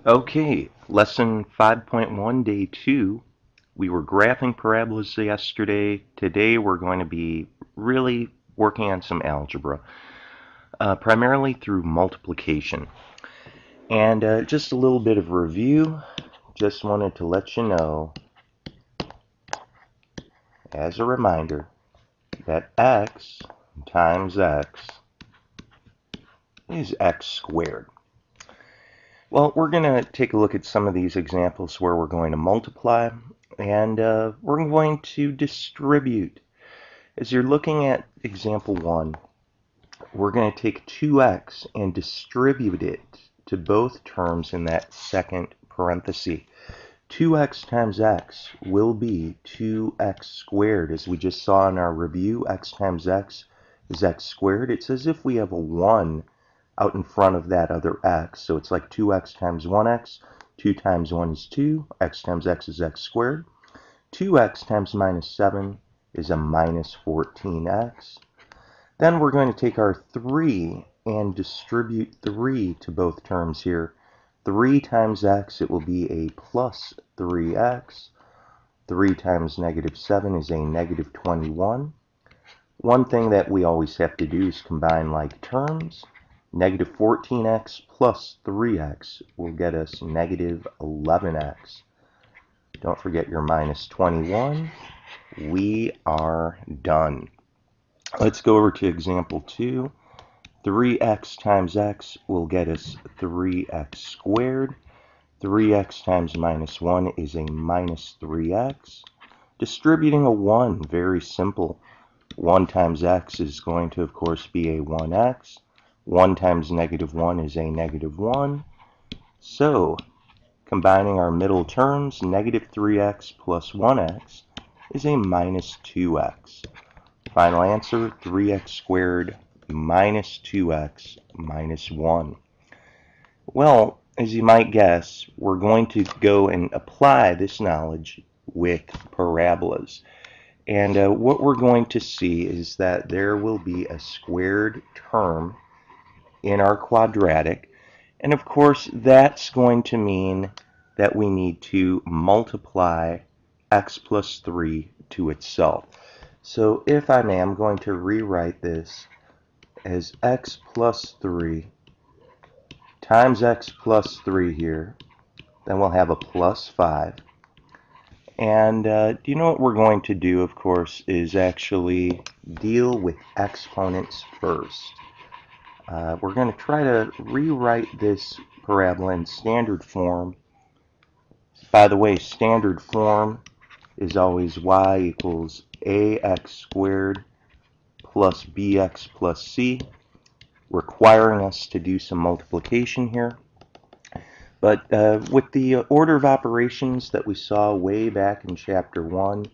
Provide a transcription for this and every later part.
Okay, lesson 5.1, day 2. We were graphing parabolas yesterday. Today we're going to be really working on some algebra, primarily through multiplication. And just a little bit of review. Just wanted to let you know, as a reminder, that x times x is x squared. Well, we're going to take a look at some of these examples where we're going to multiply, and we're going to distribute. As you're looking at example 1, we're going to take 2x and distribute it to both terms in that second parenthesis. 2x times x will be 2x squared. As we just saw in our review, x times x is x squared. It's as if we have a 1 out in front of that other x. So it's like 2x times 1x. 2 times 1 is 2. X times x is x squared. 2x times minus 7 is a minus 14x. Then we're going to take our 3 and distribute 3 to both terms here. 3 times x, it will be a plus 3x. 3 times negative 7 is a negative 21. One thing that we always have to do is combine like terms. Negative 14x plus 3x will get us negative 11x. Don't forget your minus 21. We are done. Let's go over to example 2. 3x times x will get us 3x squared. 3x times minus 1 is a minus 3x. Distributing a 1, very simple. 1 times x is going to, of course, be a 1x. 1 times negative 1 is a negative 1. So, combining our middle terms, negative 3x plus 1x is a minus 2x. Final answer, 3x squared minus 2x minus 1. Well, as you might guess, we're going to go and apply this knowledge with parabolas. And what we're going to see is that there will be a squared term in our quadratic, and of course that's going to mean that we need to multiply x plus 3 to itself. So if I may, I'm going to rewrite this as x plus 3 times x plus 3 here. Then we'll have a plus 5. And do you know what we're going to do, of course, is actually deal with exponents first. We're going to try to rewrite this parabola in standard form. By the way, standard form is always y equals ax squared plus bx plus c, requiring us to do some multiplication here. But with the order of operations that we saw way back in chapter 1,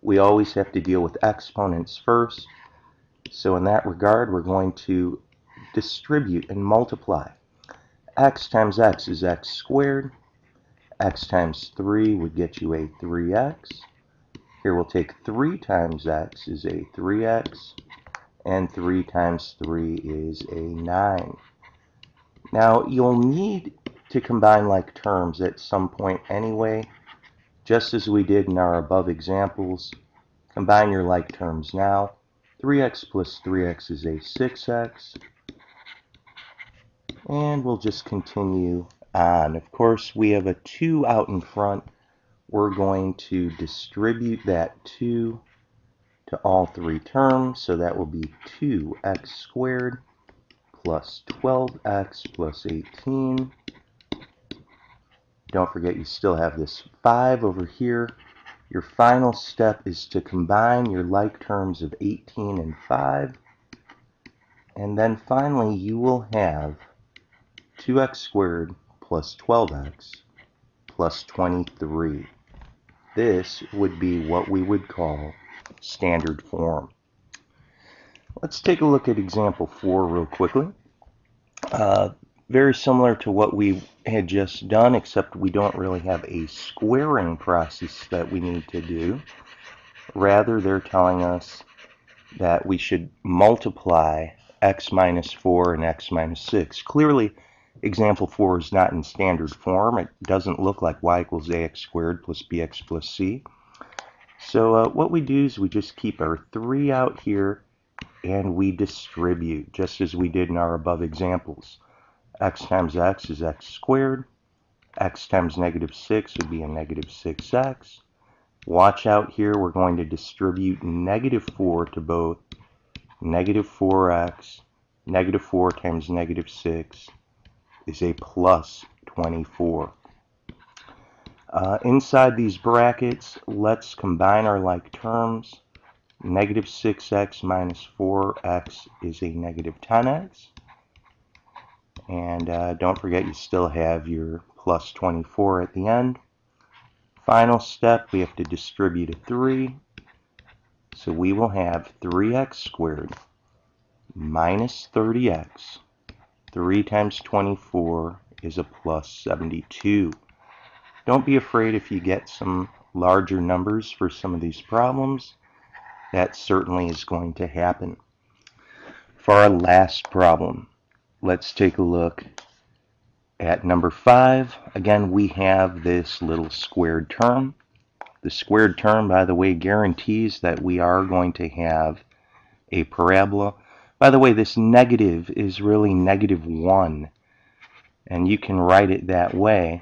we always have to deal with exponents first. So in that regard, we're going to distribute and multiply. X times x is x squared. X times 3 would get you a 3x. Here we'll take 3 times x is a 3x. And 3 times 3 is a 9. Now you'll need to combine like terms at some point anyway. Just as we did in our above examples, combine your like terms now. 3x plus 3x is a 6x. And we'll just continue on. Of course, we have a 2 out in front. We're going to distribute that 2 to all 3 terms. So that will be 2x squared plus 12x plus 18. Don't forget you still have this 5 over here. Your final step is to combine your like terms of 18 and 5. And then finally you will have 2x squared plus 12x plus 23. This would be what we would call standard form. Let's take a look at example 4 real quickly. Very similar to what we had just done, except we don't really have a squaring process that we need to do. Rather, they're telling us that we should multiply x minus 4 and x minus 6. Clearly, Example 4 is not in standard form. It doesn't look like y equals ax squared plus bx plus c. So what we do is we just keep our 3 out here and we distribute, just as we did in our above examples. X times x is x squared. X times negative 6 would be a negative 6x. Watch out here, we're going to distribute negative 4 to both negative 4x. Negative 4 times negative 6 is a plus 24. Inside these brackets, let's combine our like terms. Negative 6x minus 4x is a negative 10x. And don't forget, you still have your plus 24 at the end. Final step, we have to distribute a 3. So we will have 3x squared minus 30x. 3 times 24 is a plus 72. Don't be afraid if you get some larger numbers for some of these problems. That certainly is going to happen. For our last problem, let's take a look at number 5. Again, we have this little squared term. The squared term, by the way, guarantees that we are going to have a parabola. By the way, this negative is really negative 1, and you can write it that way.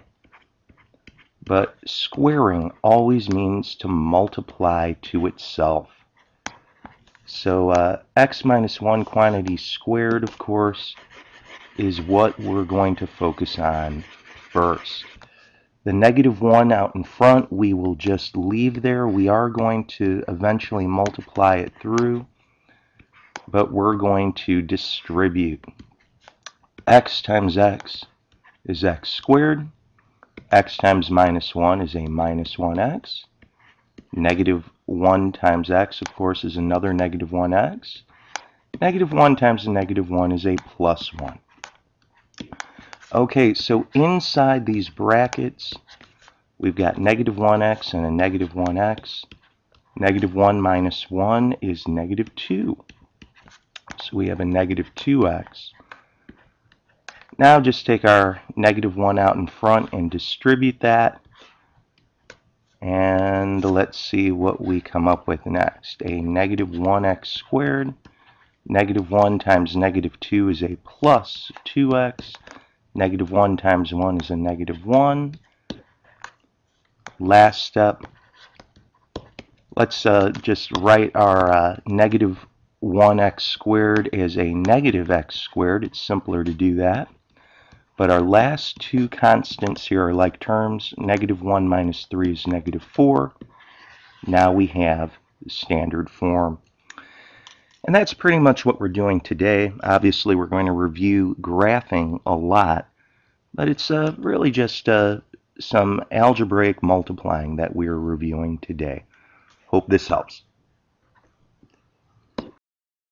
But squaring always means to multiply to itself. So x minus 1 quantity squared, of course, is what we're going to focus on first. The negative 1 out in front, we will just leave there. We are going to eventually multiply it through, but we're going to distribute. X times x is x squared. X times minus 1 is a minus 1x. Negative 1 times x, of course, is another negative 1x. Negative 1 times a negative 1 is a plus 1. Okay, so inside these brackets, we've got negative 1x and a negative 1x. Negative 1 minus 1 is negative 2. So we have a negative 2x. Now just take our negative 1 out in front and distribute that. And let's see what we come up with next. A negative 1x squared. Negative 1 times negative 2 is a plus 2x. Negative 1 times 1 is a negative 1. Last step. Let's just write our negative 1x squared as a negative x squared. It's simpler to do that. But our last two constants here are like terms. Negative 1 minus 3 is negative 4. Now we have the standard form. And that's pretty much what we're doing today. Obviously, we're going to review graphing a lot, but it's really just some algebraic multiplying that we're reviewing today. Hope this helps.